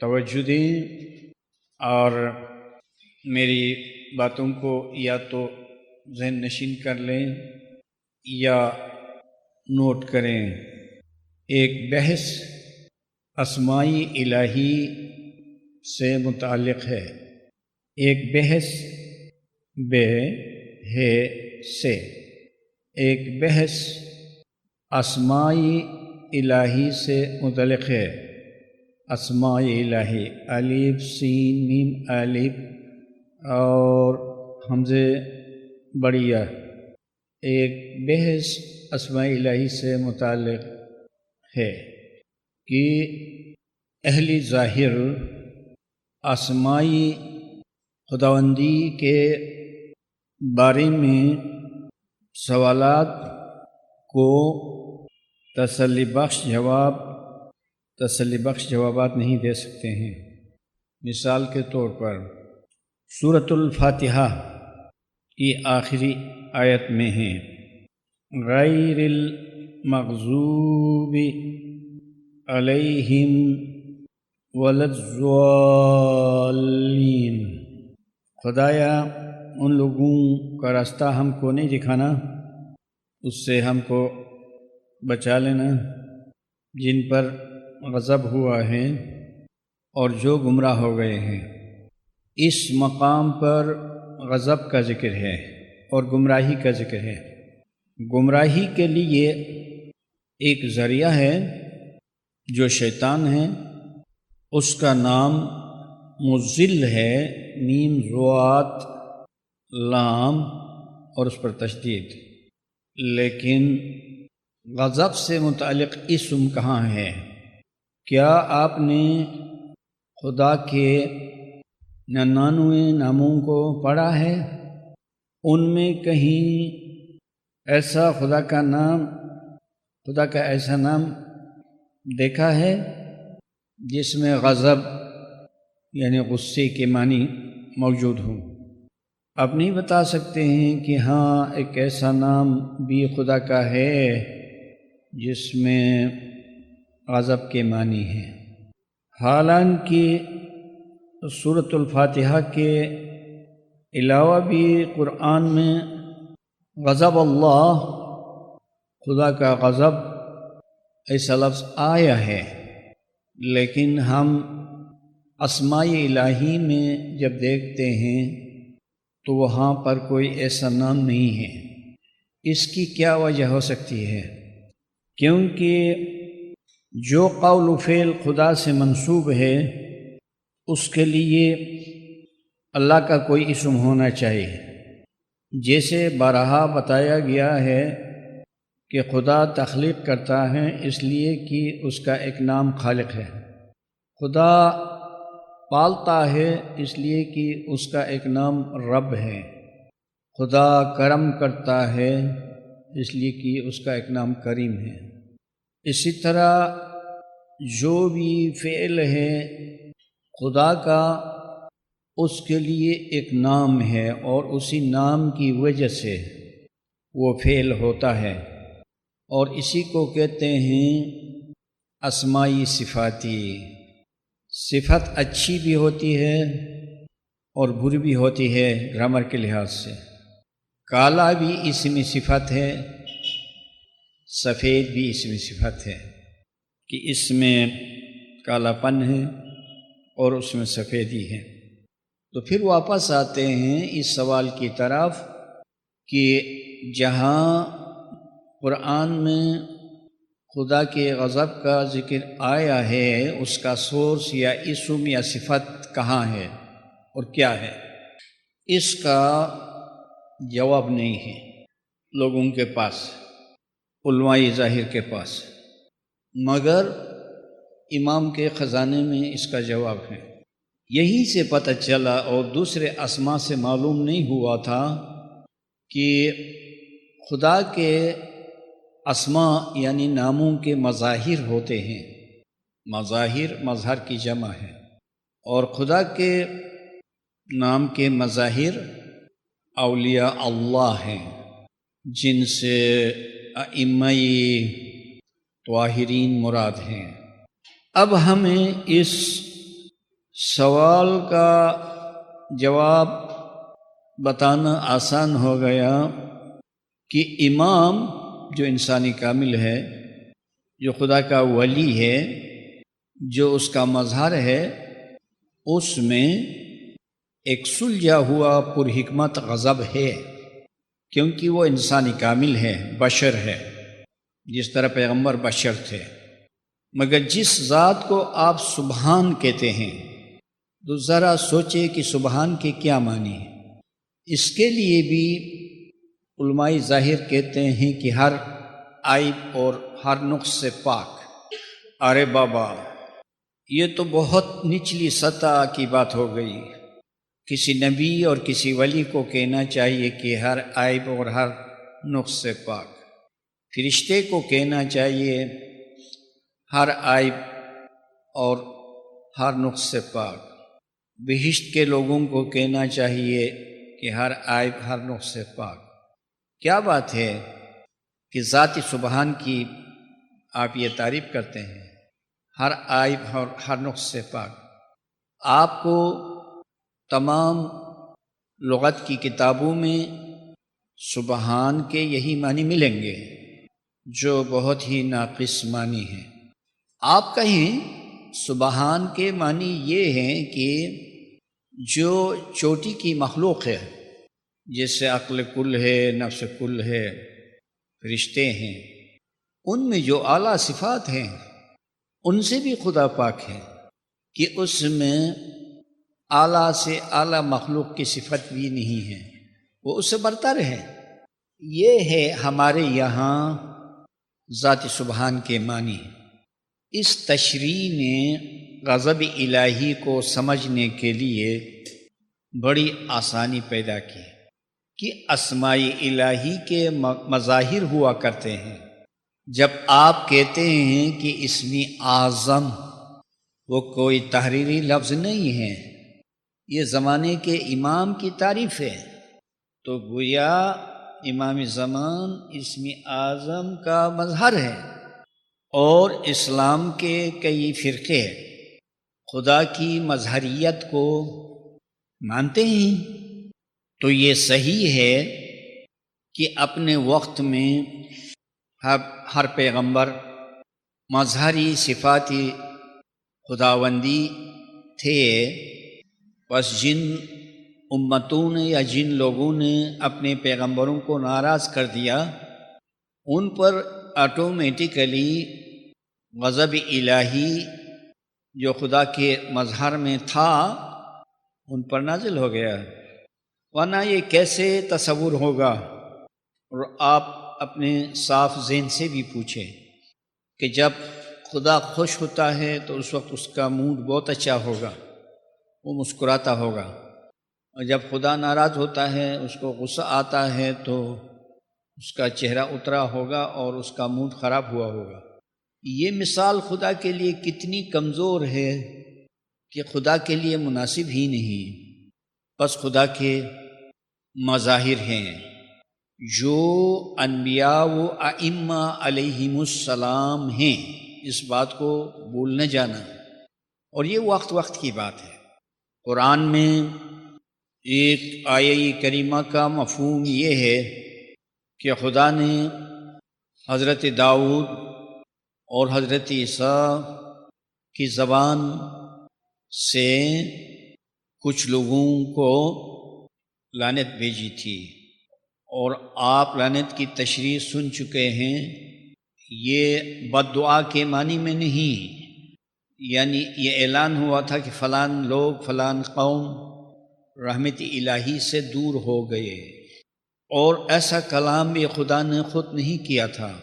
توجہ دیں اور میری باتوں کو یا تو ذہن نشین کر لیں یا نوٹ کریں۔ ایک بحث اسمائی الہی سے متعلق ہے۔ ایک بحث سے ایک بحث اسمائی الہی سے متعلق ہے۔ اسمائی الہی الف سین میم الف اور حمزے بڑیا۔ ایک بحث اسمائی الہی سے متعلق ہے کہ اہل ظاہر اسمائی خداوندی کے بارے میں سوالات کو تسلی بخش جوابات نہیں دے سکتے ہیں۔ مثال کے طور پر سورۃ الفاتحہ کی آخری آیت میں ہیں غیر المغضوب علیہم ولا الضالین۔ خدایا ان لوگوں کا راستہ ہم کو نہیں دکھانا، اس سے ہم کو بچا لینا جن پر غضب ہوا ہے اور جو گمراہ ہو گئے ہیں۔ اس مقام پر غضب کا ذکر ہے اور گمراہی کا ذکر ہے۔ گمراہی کے لیے ایک ذریعہ ہے جو شیطان ہے، اس کا نام مضل ہے، میم ضاد لام اور اس پر تشدید۔ لیکن غضب سے متعلق اسم کہاں ہے؟ کیا آپ نے خدا کے 99 ناموں کو پڑھا ہے؟ ان میں کہیں ایسا خدا کا ایسا نام دیکھا ہے جس میں غضب یعنی غصے کے معنی موجود ہوں؟ آپ نہیں بتا سکتے ہیں کہ ہاں ایک ایسا نام بھی خدا کا ہے جس میں غضب کے معنی ہیں۔ حالانکہ سورۃ الفاتحہ کے علاوہ بھی قرآن میں غضب اللہ، خدا کا غضب ایسا لفظ آیا ہے، لیکن ہم اسمائی الہی میں جب دیکھتے ہیں تو وہاں پر کوئی ایسا نام نہیں ہے۔ اس کی کیا وجہ ہو سکتی ہے؟ کیونکہ جو قول و فعل خدا سے منسوب ہے اس کے لیے اللہ کا کوئی اسم ہونا چاہیے۔ جیسے بارہا بتایا گیا ہے کہ خدا تخلیق کرتا ہے اس لیے کہ اس کا ایک نام خالق ہے۔ خدا پالتا ہے اس لیے کہ اس کا ایک نام رب ہے۔ خدا کرم کرتا ہے اس لیے کہ اس کا ایک نام کریم ہے۔ اسی طرح جو بھی فعل ہے خدا کا، اس کے لیے ایک نام ہے اور اسی نام کی وجہ سے وہ فعل ہوتا ہے، اور اسی کو کہتے ہیں اسمائی صفاتی۔ صفت اچھی بھی ہوتی ہے اور بری بھی ہوتی ہے گرامر کے لحاظ سے۔ کالا بھی اسمی صفت ہے، سفید بھی اسمی صفت ہے کہ اس میں کالا پن ہے اور اس میں سفیدی ہے۔ تو پھر واپس آتے ہیں اس سوال کی طرف کہ جہاں قرآن میں خدا کے غضب کا ذکر آیا ہے اس کا سورس یا اسم یا صفت کہاں ہے اور کیا ہے؟ اس کا جواب نہیں ہے لوگوں کے پاس، علماء ظاہر کے پاس، مگر امام کے خزانے میں اس کا جواب ہے۔ یہی سے پتہ چلا اور دوسرے اسماء سے معلوم نہیں ہوا تھا کہ خدا کے اسماء یعنی ناموں کے مظاہر ہوتے ہیں۔ مظاہر مظہر کی جمع ہے، اور خدا کے نام کے مظاہر اولیاء اللہ ہیں جن سے ائمہ طاہرین مراد ہیں۔ اب ہمیں اس سوال کا جواب بتانا آسان ہو گیا کہ امام جو انسانی کامل ہے، جو خدا کا ولی ہے، جو اس کا مظہر ہے، اس میں ایک سلجھا ہوا پر حکمت غضب ہے، کیونکہ وہ انسانی کامل ہے، بشر ہے، جس طرح پیغمبر بشر تھے۔ مگر جس ذات کو آپ سبحان کہتے ہیں، تو ذرا سوچے کہ سبحان کے کیا معنی ہے۔ اس کے لیے بھی علماء ظاہر کہتے ہیں کہ ہر عیب اور ہر نقص سے پاک۔ ارے بابا، یہ تو بہت نچلی سطح کی بات ہو گئی۔ کسی نبی اور کسی ولی کو کہنا چاہیے کہ ہر عیب اور ہر نقص سے پاک۔ فرشتے کو کہنا چاہیے ہر عیب اور ہر نقص سے پاک۔ بہشت کے لوگوں کو کہنا چاہیے کہ ہر عیب ہر نقص سے پاک۔ کیا بات ہے کہ ذات سبحان کی آپ یہ تعریف کرتے ہیں، ہر عیب اور ہر نقص سے پاک۔ آپ کو تمام لغت کی کتابوں میں سبحان کے یہی معنی ملیں گے، جو بہت ہی ناقص معنی ہیں۔ آپ کہیں سبحان کے معنی یہ ہیں کہ جو چوٹی کی مخلوق ہے، جیسے عقل کل ہے، نفس کل ہے، فرشتے ہیں، ان میں جو اعلیٰ صفات ہیں ان سے بھی خدا پاک ہے، کہ اس میں اعلیٰ سے اعلیٰ مخلوق کی صفت بھی نہیں ہے، وہ اس سے برتر ہے۔ یہ ہے ہمارے یہاں ذات سبحان کے معنی۔ اس تشریح نے غضب الہی کو سمجھنے کے لیے بڑی آسانی پیدا کی کہ اسماء الہی کے مظاہر ہوا کرتے ہیں۔ جب آپ کہتے ہیں کہ اسم اعظم، وہ کوئی تحریری لفظ نہیں ہے، یہ زمانے کے امام کی تعریف ہے، تو گویا امام زمان اسم اعظم کا مظہر ہے۔ اور اسلام کے کئی فرقے خدا کی مظہریت کو مانتے ہیں، تو یہ صحیح ہے کہ اپنے وقت میں ہر پیغمبر مظہری صفاتی خداوندی تھے۔ بس جن امتوں نے یا جن لوگوں نے اپنے پیغمبروں کو ناراض کر دیا، ان پر آٹومیٹیکلی غضب الہی جو خدا کے مظہر میں تھا ان پر نازل ہو گیا۔ ورنہ یہ کیسے تصور ہوگا؟ اور آپ اپنے صاف ذہن سے بھی پوچھیں کہ جب خدا خوش ہوتا ہے تو اس وقت اس کا موڈ بہت اچھا ہوگا، وہ مسکراتا ہوگا، اور جب خدا ناراض ہوتا ہے، اس کو غصہ آتا ہے، تو اس کا چہرہ اترا ہوگا اور اس کا موڈ خراب ہوا ہوگا۔ یہ مثال خدا کے لیے کتنی کمزور ہے کہ خدا کے لیے مناسب ہی نہیں۔ بس خدا کے مظاہر ہیں جو انبیاء و ائمہ علیہم السلام ہیں، اس بات کو بھول نہ جانا۔ اور یہ وقت وقت کی بات ہے۔ قرآن میں ایک آیہ کریمہ کا مفہوم یہ ہے کہ خدا نے حضرت داؤد اور حضرت عیسیٰ کی زبان سے کچھ لوگوں کو لعنت بھیجی تھی، اور آپ لعنت کی تشریح سن چکے ہیں۔ یہ بد دعا کے معنی میں نہیں، یعنی یہ اعلان ہوا تھا کہ فلان لوگ، فلان قوم رحمت الہی سے دور ہو گئے، اور ایسا کلام بھی خدا نے خود نہیں کیا تھا،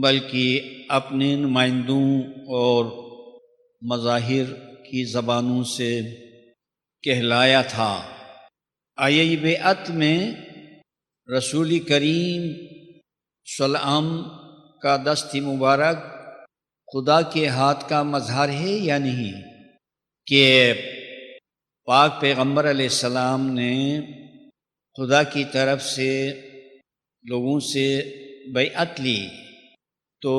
بلکہ اپنے نمائندوں اور مظاہر کی زبانوں سے کہلایا تھا۔ آیہ بیعت میں رسول کریم صلی اللہ علیہ وسلم کا دست مبارک خدا کے ہاتھ کا مظہر ہے یا نہیں؟ کہ پاک پیغمبر علیہ السلام نے خدا کی طرف سے لوگوں سے بیعت لی، تو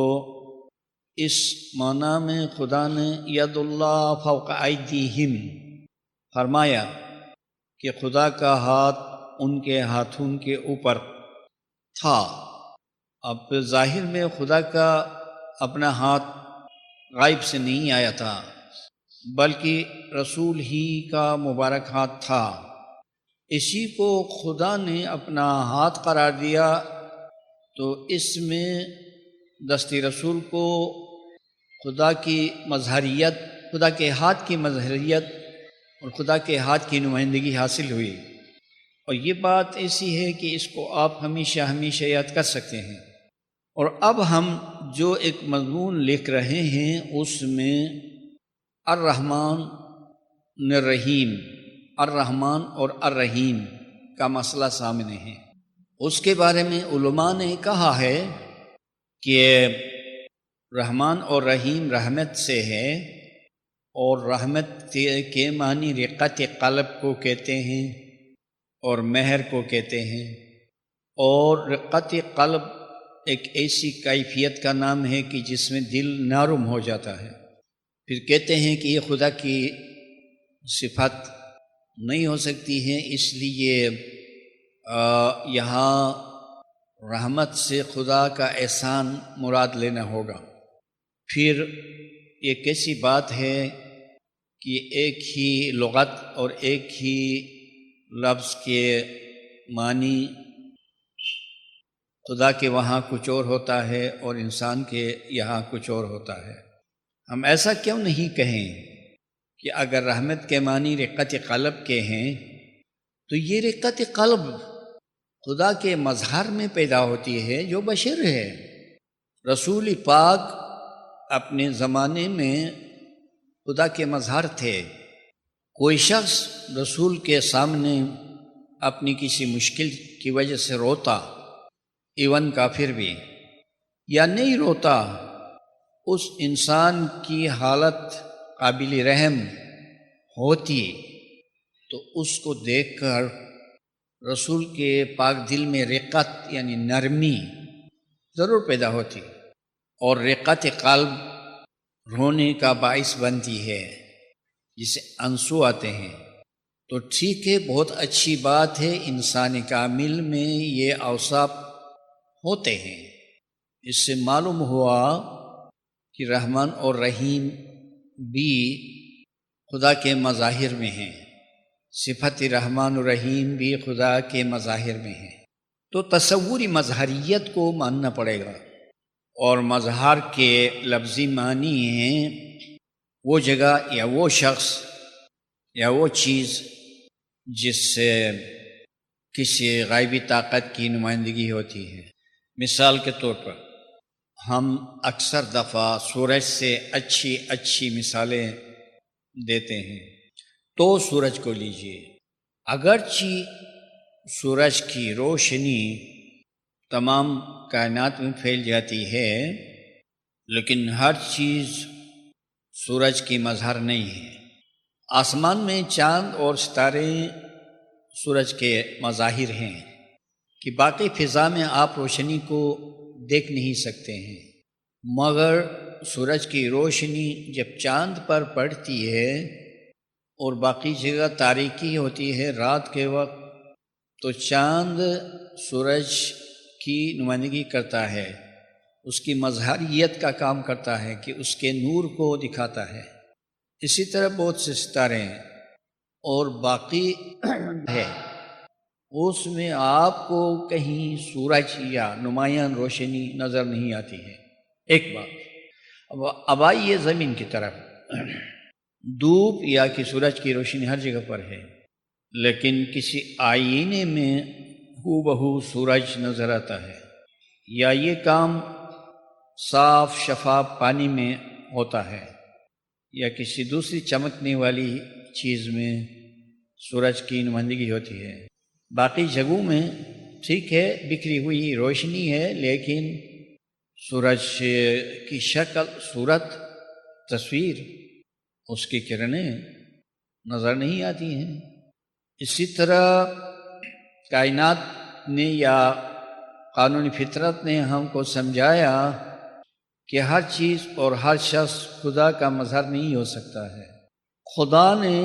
اس معنی میں خدا نے ید اللہ فوق ایدیہم فرمایا کہ خدا کا ہاتھ ان کے ہاتھوں کے اوپر تھا۔ اب ظاہر میں خدا کا اپنا ہاتھ غائب سے نہیں آیا تھا، بلکہ رسول ہی کا مبارک ہاتھ تھا۔ اسی کو خدا نے اپنا ہاتھ قرار دیا، تو اس میں دستی رسول کو خدا کی مظہریت، خدا کے ہاتھ کی مظہریت اور خدا کے ہاتھ کی نمائندگی حاصل ہوئی۔ اور یہ بات ایسی ہے کہ اس کو آپ ہمیشہ ہمیشہ یاد کر سکتے ہیں۔ اور اب ہم جو ایک مضمون لکھ رہے ہیں اس میں الرحمن الرحیم، الرحمن اور الرحیم کا مسئلہ سامنے ہے۔ اس کے بارے میں علماء نے کہا ہے کہ رحمان اور رحیم رحمت سے ہے، اور رحمت کے معنی رقت قلب کو کہتے ہیں اور مہر کو کہتے ہیں، اور رقت قلب ایک ایسی کیفیت کا نام ہے کہ جس میں دل نرم ہو جاتا ہے۔ پھر کہتے ہیں کہ یہ خدا کی صفت نہیں ہو سکتی ہے، اس لیے یہاں رحمت سے خدا کا احسان مراد لینا ہوگا۔ پھر یہ کیسی بات ہے کہ ایک ہی لغت اور ایک ہی لفظ کے معنی خدا کے وہاں کچھ اور ہوتا ہے اور انسان کے یہاں کچھ اور ہوتا ہے۔ ہم ایسا کیوں نہیں کہیں کہ اگر رحمت کے معنی رقت قلب کے ہیں تو یہ رقت قلب خدا کے مظہر میں پیدا ہوتی ہے جو بشر ہے۔ رسول پاک اپنے زمانے میں خدا کے مظہر تھے۔ کوئی شخص رسول کے سامنے اپنی کسی مشکل کی وجہ سے روتا، ایون کافر بھی، یا نہیں روتا، اس انسان کی حالت قابل رحم ہوتی تو اس کو دیکھ کر رسول کے پاک دل میں رقت یعنی نرمی ضرور پیدا ہوتی، اور رقت قلب رونے کا باعث بنتی ہے جسے آنسو آتے ہیں۔ تو ٹھیک ہے، بہت اچھی بات ہے، انسان کامل میں یہ اوصاف ہوتے ہیں۔ اس سے معلوم ہوا کہ رحمان اور رحیم بھی خدا کے مظاہر میں ہیں، صفت رحمان و رحیم بھی خدا کے مظاہر میں ہیں۔ تو تصوری مظہریت کو ماننا پڑے گا، اور مظہر کے لفظی معنی ہیں وہ جگہ یا وہ شخص یا وہ چیز جس سے کسی غیبی طاقت کی نمائندگی ہوتی ہے۔ مثال کے طور پر ہم اکثر دفعہ سورج سے اچھی مثالیں دیتے ہیں۔ تو سورج کو لیجئے، اگرچہ سورج کی روشنی تمام کائنات میں پھیل جاتی ہے، لیکن ہر چیز سورج کی مظہر نہیں ہے۔ آسمان میں چاند اور ستارے سورج کے مظاہر ہیں کہ باقی فضا میں آپ روشنی کو دیکھ نہیں سکتے ہیں، مگر سورج کی روشنی جب چاند پر پڑتی ہے اور باقی جگہ تاریکی ہوتی ہے رات کے وقت، تو چاند سورج کی نمائندگی کرتا ہے، اس کی مظہریت کا کام کرتا ہے کہ اس کے نور کو دکھاتا ہے۔ اسی طرح بہت سے ستارے ہیں اور باقی ہے، اس میں آپ کو کہیں سورج یا نمایاں روشنی نظر نہیں آتی ہے۔ ایک بات، اب آئیے زمین کی طرف۔ دھوپ یا کہ سورج کی روشنی ہر جگہ پر ہے، لیکن کسی آئینے میں ہو بہو سورج نظر آتا ہے، یا یہ کام صاف شفاف پانی میں ہوتا ہے، یا کسی دوسری چمکنے والی چیز میں سورج کی نمائندگی ہوتی ہے۔ باقی جگہوں میں ٹھیک ہے، بکھری ہوئی روشنی ہے، لیکن سورج کی شکل، صورت، تصویر، اس کی کرنیں نظر نہیں آتی ہیں۔ اسی طرح کائنات نے یا قانون فطرت نے ہم کو سمجھایا کہ ہر چیز اور ہر شخص خدا کا مظہر نہیں ہو سکتا ہے۔ خدا نے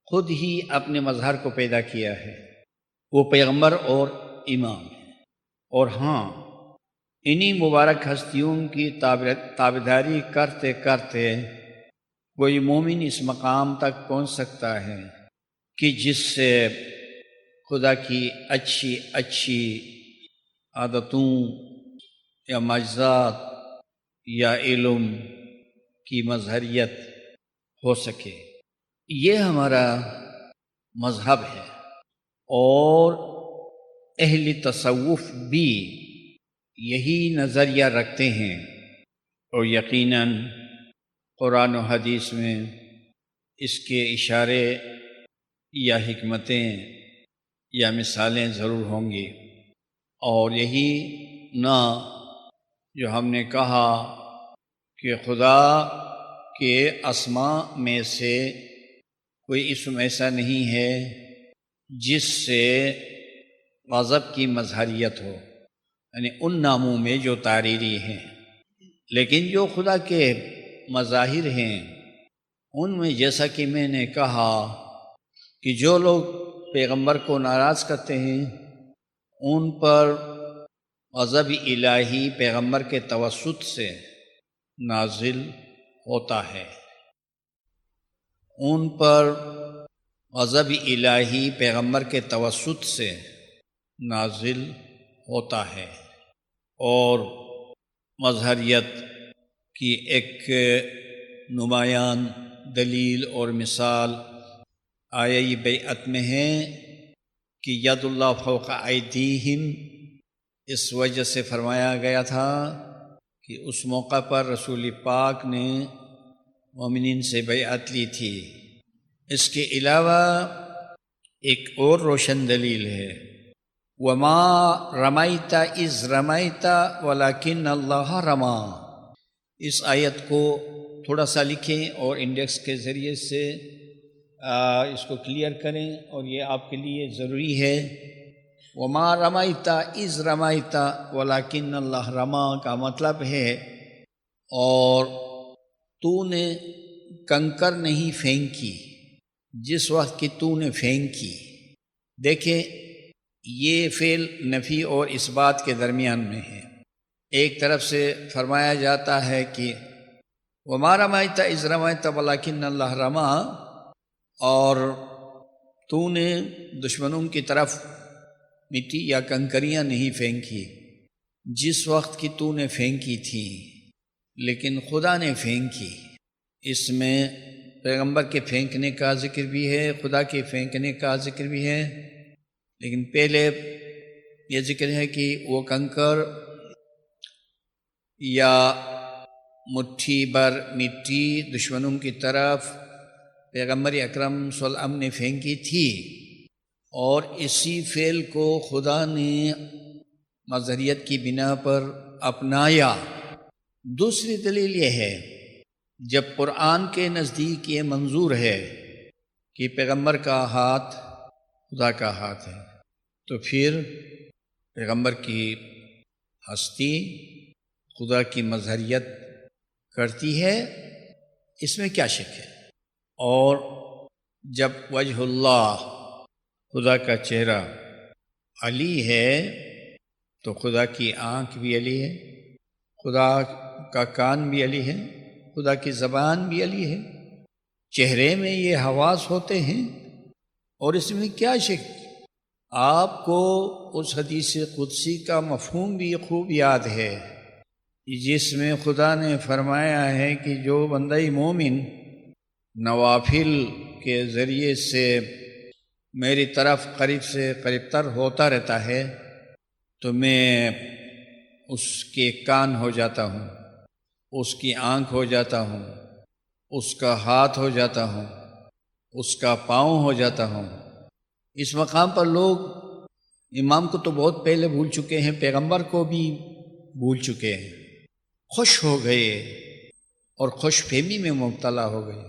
خود ہی اپنے مظہر کو پیدا کیا ہے، وہ پیغمبر اور امام ہے۔ اور ہاں، انہی مبارک ہستیوں کی تابعداری کرتے کرتے کوئی مومن اس مقام تک پہنچ سکتا ہے کہ جس سے خدا کی اچھی اچھی عادتوں یا معجزات یا علم کی مظہریت ہو سکے۔ یہ ہمارا مذہب ہے، اور اہل تصوف بھی یہی نظریہ رکھتے ہیں، اور یقیناً قرآن و حدیث میں اس کے اشارے یا حکمتیں یا مثالیں ضرور ہوں گی۔ اور یہی نہ جو ہم نے کہا کہ خدا کے اسماء میں سے کوئی اسم ایسا نہیں ہے جس سے غضب کی مظہریت ہو، یعنی ان ناموں میں جو تعریری ہیں، لیکن جو خدا کے مظاہر ہیں ان میں جیسا کہ میں نے کہا کہ جو لوگ پیغمبر کو ناراض کرتے ہیں ان پر غضب الہی پیغمبر کے توسط سے نازل ہوتا ہے، ان پر غضب الہی پیغمبر کے توسط سے نازل ہوتا ہے۔ اور مظہریت کی ایک نمایاں دلیل اور مثال آیہ بیعت میں ہے کہ ید اللہ فوق ایدیہم، اس وجہ سے فرمایا گیا تھا کہ اس موقع پر رسول پاک نے مومنین سے بیعت لی تھی۔ اس کے علاوہ ایک اور روشن دلیل ہے، وما رمیت اذ رمیت ولکن اللہ رمی۔ اس آیت کو تھوڑا سا لکھیں اور انڈیکس کے ذریعے سے اس کو کلیئر کریں، اور یہ آپ کے لیے ضروری ہے۔ وما رمیت اذ رمیت ولکن اللہ رمی کا مطلب ہے اور تو نے کنکر نہیں پھینکی جس وقت کہ تو نے پھینکی۔ دیکھیں، یہ فعل نفی اور اس بات کے درمیان میں ہے۔ ایک طرف سے فرمایا جاتا ہے کہ وما رمیت اذ رمیت ولکن اللہ رمی، اور تو نے دشمنوں کی طرف مٹی یا کنکریاں نہیں پھینکی جس وقت کہ تو نے پھینکی تھی، لیکن خدا نے پھینکی۔ اس میں پیغمبر کے پھینکنے کا ذکر بھی ہے، خدا کے پھینکنے کا ذکر بھی ہے، لیکن پہلے یہ ذکر ہے کہ وہ کنکر یا مٹھی بھر مٹی دشمنوں کی طرف پیغمبر اکرم صلی اللہ علیہ وسلم نے پھینکی تھی، اور اسی فعل کو خدا نے مظہریت کی بنا پر اپنایا۔ دوسری دلیل یہ ہے، جب قرآن کے نزدیک یہ منظور ہے کہ پیغمبر کا ہاتھ خدا کا ہاتھ ہے، تو پھر پیغمبر کی ہستی خدا کی مظہریت کرتی ہے، اس میں کیا شک ہے۔ اور جب وجہ اللہ خدا کا چہرہ علی ہے تو خدا کی آنکھ بھی علی ہے، خدا کا کان بھی علی ہے، خدا کی زبان بھی علی ہے، چہرے میں یہ حواس ہوتے ہیں، اور اس میں کیا شک۔ آپ کو اس حدیث قدسی کا مفہوم بھی خوب یاد ہے جس میں خدا نے فرمایا ہے کہ جو بندہ مومن نوافل کے ذریعے سے میری طرف قریب سے قریب تر ہوتا رہتا ہے تو میں اس کے کان ہو جاتا ہوں، اس کی آنکھ ہو جاتا ہوں، اس کا ہاتھ ہو جاتا ہوں، اس کا پاؤں ہو جاتا ہوں۔ اس مقام پر لوگ امام کو تو بہت پہلے بھول چکے ہیں، پیغمبر کو بھی بھول چکے ہیں، خوش ہو گئے اور خوش فہمی میں مبتلا ہو گئے،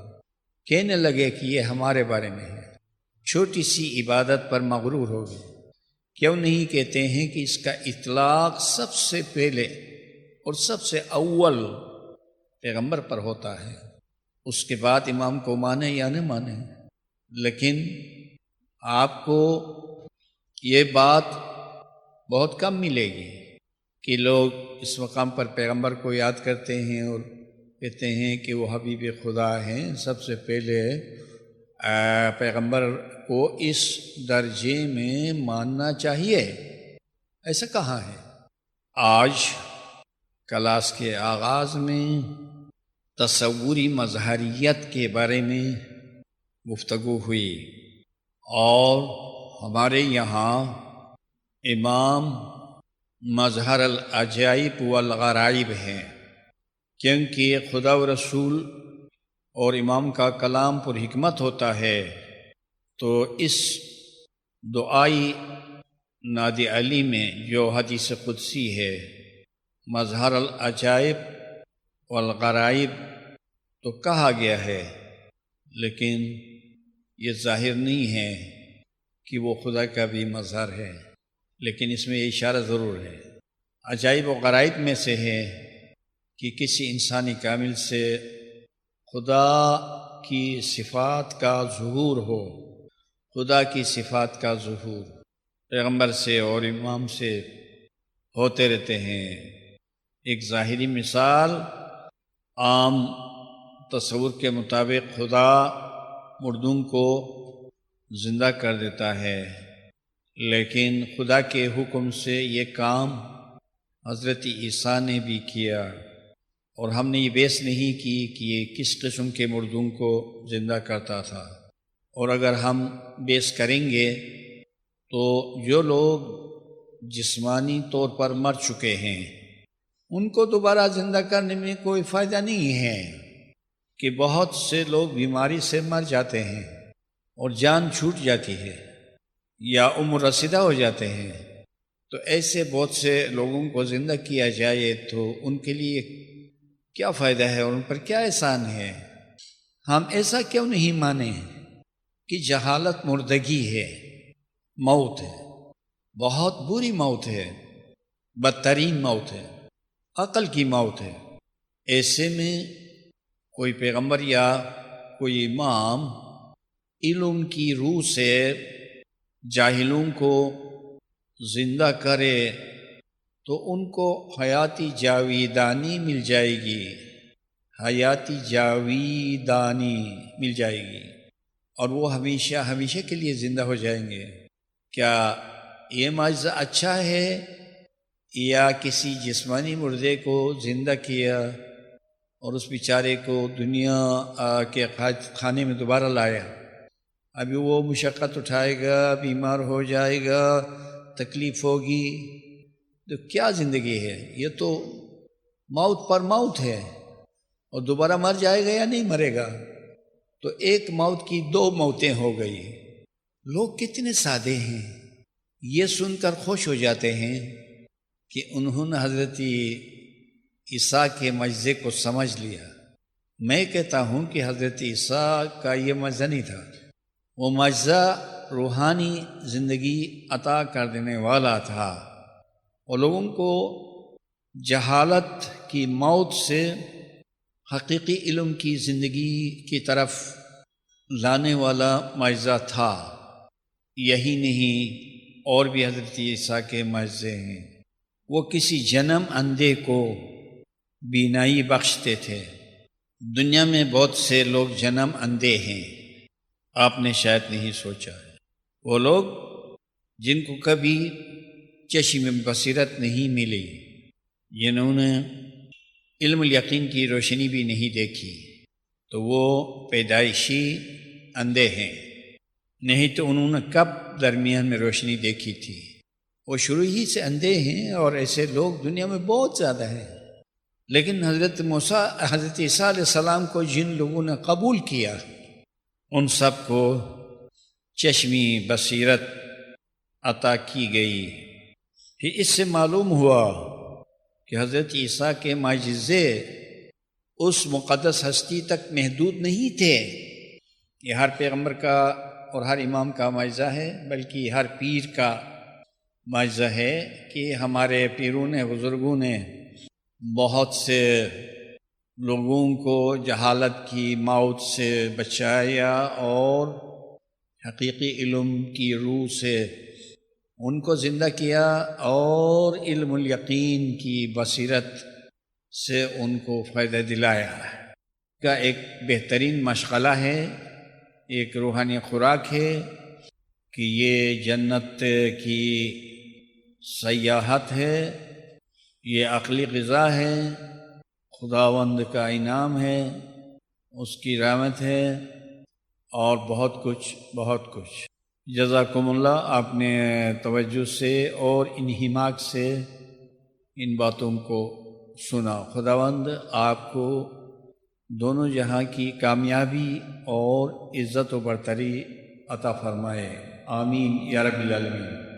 کہنے لگے کہ یہ ہمارے بارے میں ہے، چھوٹی سی عبادت پر مغرور ہو گئے۔ کیوں نہیں کہتے ہیں کہ اس کا اطلاق سب سے پہلے اور سب سے اول پیغمبر پر ہوتا ہے، اس کے بعد امام کو مانے یا نہ مانے، لیکن آپ کو یہ بات بہت کم ملے گی کہ لوگ اس مقام پر پیغمبر کو یاد کرتے ہیں اور کہتے ہیں کہ وہ حبیب خدا ہیں۔ سب سے پہلے پیغمبر کو اس درجے میں ماننا چاہیے، ایسا کہاں ہے؟ آج کلاس کے آغاز میں تصوری مظہریت کے بارے میں گفتگو ہوئی، اور ہمارے یہاں امام مظہر العجائب والغرائب ہیں، کیونکہ خدا و رسول اور امام کا کلام پر حکمت ہوتا ہے، تو اس دعائی نادی علی میں جو حدیث قدسی ہے، مظہر العجائب والغرائب تو کہا گیا ہے، لیکن یہ ظاہر نہیں ہے کہ وہ خدا کا بھی مظہر ہے، لیکن اس میں یہ اشارہ ضرور ہے۔ عجائب و غرائب میں سے ہے کہ کسی انسانی کامل سے خدا کی صفات کا ظہور ہو، خدا کی صفات کا ظہور پیغمبر سے اور امام سے ہوتے رہتے ہیں۔ ایک ظاہری مثال، عام تصور کے مطابق خدا مردوں کو زندہ کر دیتا ہے، لیکن خدا کے حکم سے یہ کام حضرت عیسیٰ نے بھی کیا، اور ہم نے یہ بحث نہیں کی کہ یہ کس قسم کے مردوں کو زندہ کرتا تھا۔ اور اگر ہم بحث کریں گے تو جو لوگ جسمانی طور پر مر چکے ہیں ان کو دوبارہ زندہ کرنے میں کوئی فائدہ نہیں ہے، کہ بہت سے لوگ بیماری سے مر جاتے ہیں اور جان چھوٹ جاتی ہے یا عمر رسیدہ ہو جاتے ہیں، تو ایسے بہت سے لوگوں کو زندہ کیا جائے تو ان کے لیے کیا فائدہ ہے اور ان پر کیا احسان ہے؟ ہم ایسا کیوں نہیں مانیں کہ جہالت مردگی ہے، موت ہے، بہت بری موت ہے، بدترین موت ہے، عقل کی موت ہے۔ ایسے میں کوئی پیغمبر یا کوئی امام علم کی روح سے جاہلوں کو زندہ کرے تو ان کو حیاتی جاویدانی مل جائے گی، حیاتی جاویدانی مل جائے گی، اور وہ ہمیشہ ہمیشہ کے لیے زندہ ہو جائیں گے۔ کیا یہ معجزہ اچھا ہے یا کسی جسمانی مردے کو زندہ کیا اور اس بیچارے کو دنیا کے کھانے میں دوبارہ لایا؟ ابھی وہ مشقت اٹھائے گا، بیمار ہو جائے گا، تکلیف ہوگی، تو کیا زندگی ہے؟ یہ تو موت پر موت ہے، اور دوبارہ مر جائے گا یا نہیں مرے گا؟ تو ایک موت کی دو موتیں ہو گئی۔ لوگ کتنے سادے ہیں، یہ سن کر خوش ہو جاتے ہیں کہ انہوں نے حضرت عیسیٰ کے معجزے کو سمجھ لیا۔ میں کہتا ہوں کہ حضرت عیسیٰ کا یہ معجزہ نہیں تھا، وہ معجزہ روحانی زندگی عطا کر دینے والا تھا، اور لوگوں کو جہالت کی موت سے حقیقی علم کی زندگی کی طرف لانے والا معجزہ تھا۔ یہی نہیں، اور بھی حضرت عیسیٰ کے معجزے ہیں۔ وہ کسی جنم اندھے کو بینائی بخشتے تھے۔ دنیا میں بہت سے لوگ جنم اندھے ہیں، آپ نے شاید نہیں سوچا ہے۔ وہ لوگ جن کو کبھی چشم بصیرت نہیں ملی، جنہوں نے علم الیقین کی روشنی بھی نہیں دیکھی، تو وہ پیدائشی اندھے ہیں، نہیں تو انہوں نے کب درمیان میں روشنی دیکھی تھی؟ وہ شروع ہی سے اندھے ہیں، اور ایسے لوگ دنیا میں بہت زیادہ ہیں۔ لیکن حضرت عیسیٰ علیہ السلام کو جن لوگوں نے قبول کیا، ان سب کو چشمی بصیرت عطا کی گئی۔ پھر اس سے معلوم ہوا کہ حضرت عیسیٰ کے معجزے اس مقدس ہستی تک محدود نہیں تھے۔ یہ ہر پیغمبر کا اور ہر امام کا معجزہ ہے، بلکہ ہر پیر کا معجزہ ہے کہ ہمارے پیروں نے، بزرگوں نے بہت سے لوگوں کو جہالت کی موت سے بچایا اور حقیقی علم کی روح سے ان کو زندہ کیا اور علم الیقین کی بصیرت سے ان کو فائدہ دلایا کا ایک بہترین مشغلہ ہے، ایک روحانی خوراک ہے کہ یہ جنت کی سیاحت ہے، یہ عقلی غذا ہے، خداوند کا انعام ہے، اس کی رحمت ہے اور بہت کچھ۔ جزاکم اللہ، آپ نے توجہ سے اور انہماک سے ان باتوں کو سنا۔ خداوند آپ کو دونوں جہاں کی کامیابی اور عزت و برتری عطا فرمائے، آمین یا رب العالمین۔